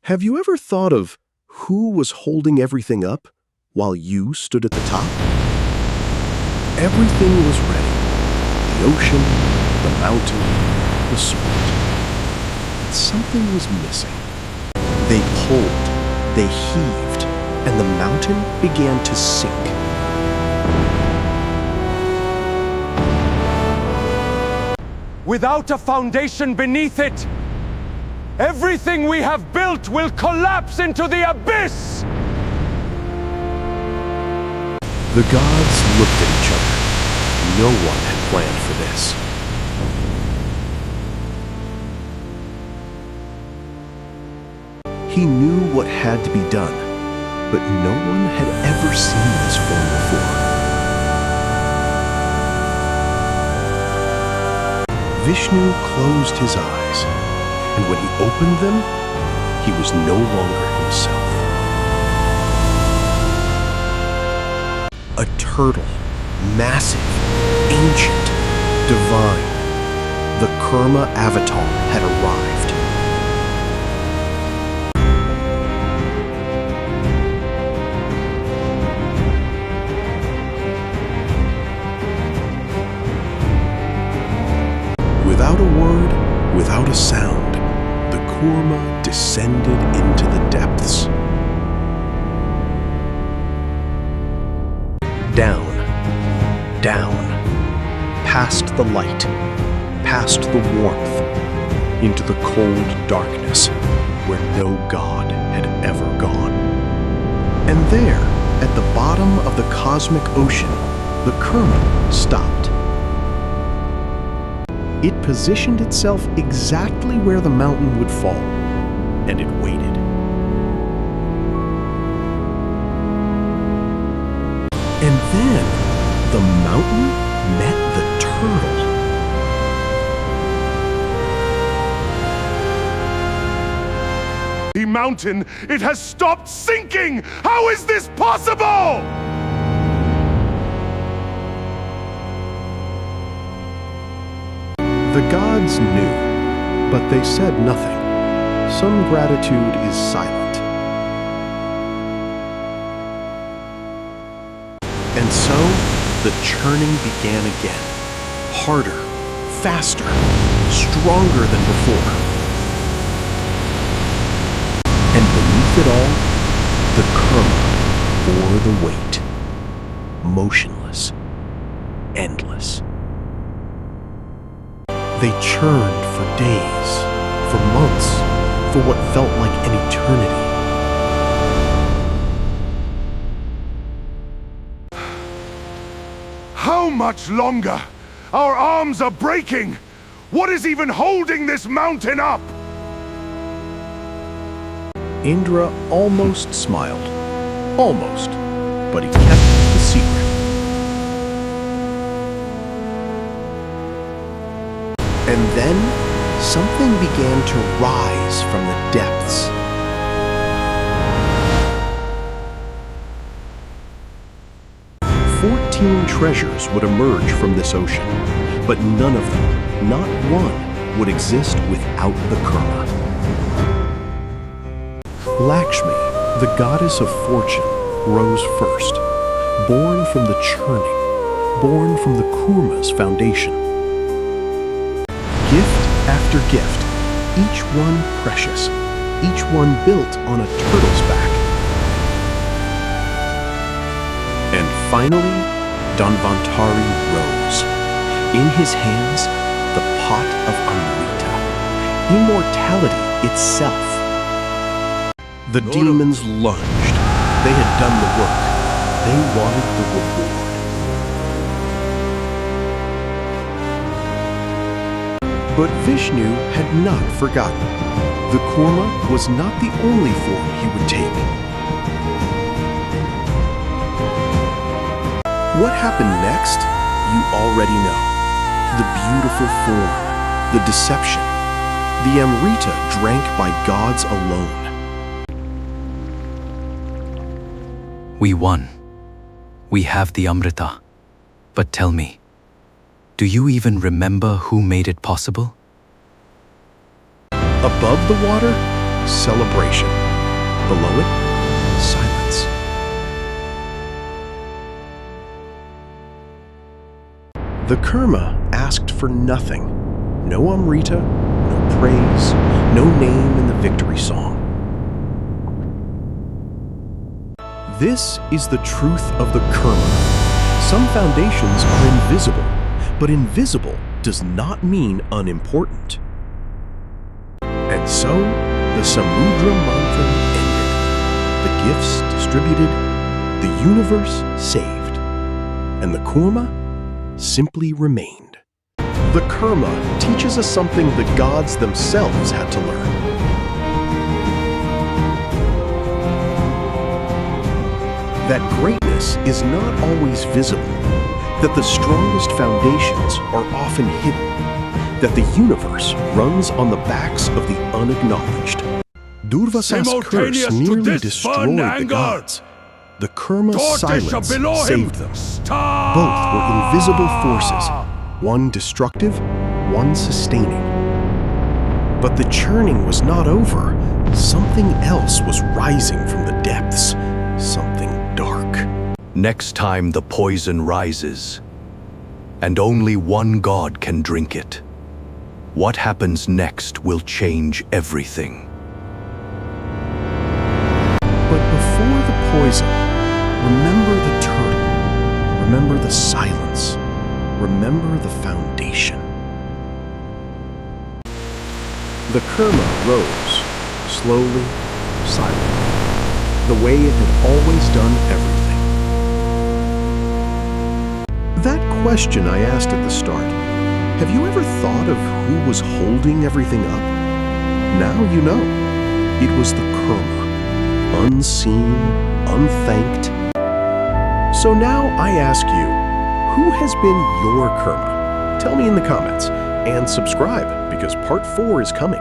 Have you ever thought of who was holding everything up while you stood at the top? Everything was ready. The ocean, the mountain, the sword. But something was missing. They pulled, they heaved, and the mountain began to sink. Without a foundation beneath it, everything we have built will collapse into the abyss! The gods looked at each other. No one had planned for this. He knew what had to be done, but no one had ever seen this form before. Vishnu closed his eyes, and when he opened them, he was no longer himself. A turtle, massive, ancient, divine. The Kurma avatar had arrived. Without a word, without a sound, the Kurma descended into the depths. Down, down, past the light, past the warmth, into the cold darkness where no god had ever gone. And there, at the bottom of the cosmic ocean, the Kurma stopped. It positioned itself exactly where the mountain would fall, and it waited. And then, the mountain met the turtle. The mountain, it has stopped sinking! How is this possible? The gods knew, but they said nothing. Some gratitude is silent. And so, the churning began again. Harder, faster, stronger than before. And beneath it all, the Kurma bore the weight. Motionless, endless. They churned for days, for months, for what felt like an eternity. How much longer? Our arms are breaking! What is even holding this mountain up? Indra almost smiled. Almost. But he kept the secret. And then, something began to rise from the depths. "14 treasures would emerge from this ocean, but none of them, not one, would exist without the Kurma. Lakshmi, the goddess of fortune, rose first, born from the churning, born from the Kurma's foundation. Gift after gift, each one precious, each one built on a turtle's back. And finally, Dhanvantari rose. In his hands, the pot of Amrita, immortality itself. The demons lunged. They had done the work. They wanted the reward. But Vishnu had not forgotten. The Kurma was not the only form he would take. What happened next, you already know. The beautiful form, the deception, the Amrita drank by gods alone. We won. We have the Amrita. But tell me, do you even remember who made it possible? Above the water, celebration. Below it, silence. The Kurma asked for nothing. No Amrita, no praise, no name in the victory song. This is the truth of the Kurma. Some foundations are invisible, but invisible does not mean unimportant. And so, the Samudra Manthan ended. The gifts distributed, the universe saved, and the Kurma simply remained. The Kurma teaches us something the gods themselves had to learn. That greatness is not always visible, that the strongest foundations are often hidden, that the universe runs on the backs of the unacknowledged. Durvasa's curse nearly destroyed the gods. The Kurma's silence saved them. Both were invisible forces, one destructive, one sustaining. But the churning was not over. Something else was rising from the depths, something dark. Next time the poison rises, and only one god can drink it, what happens next will change everything. But before the poison, remember the turtle, remember the silence, remember the foundation. The Kurma rose, slowly, silently, the way it had always done everything. That question I asked at the start, have you ever thought of who was holding everything up? Now you know. It was the Kurma, unseen, unthanked. So now I ask you, who has been your Kurma? Tell me in the comments, and subscribe because part 4 is coming.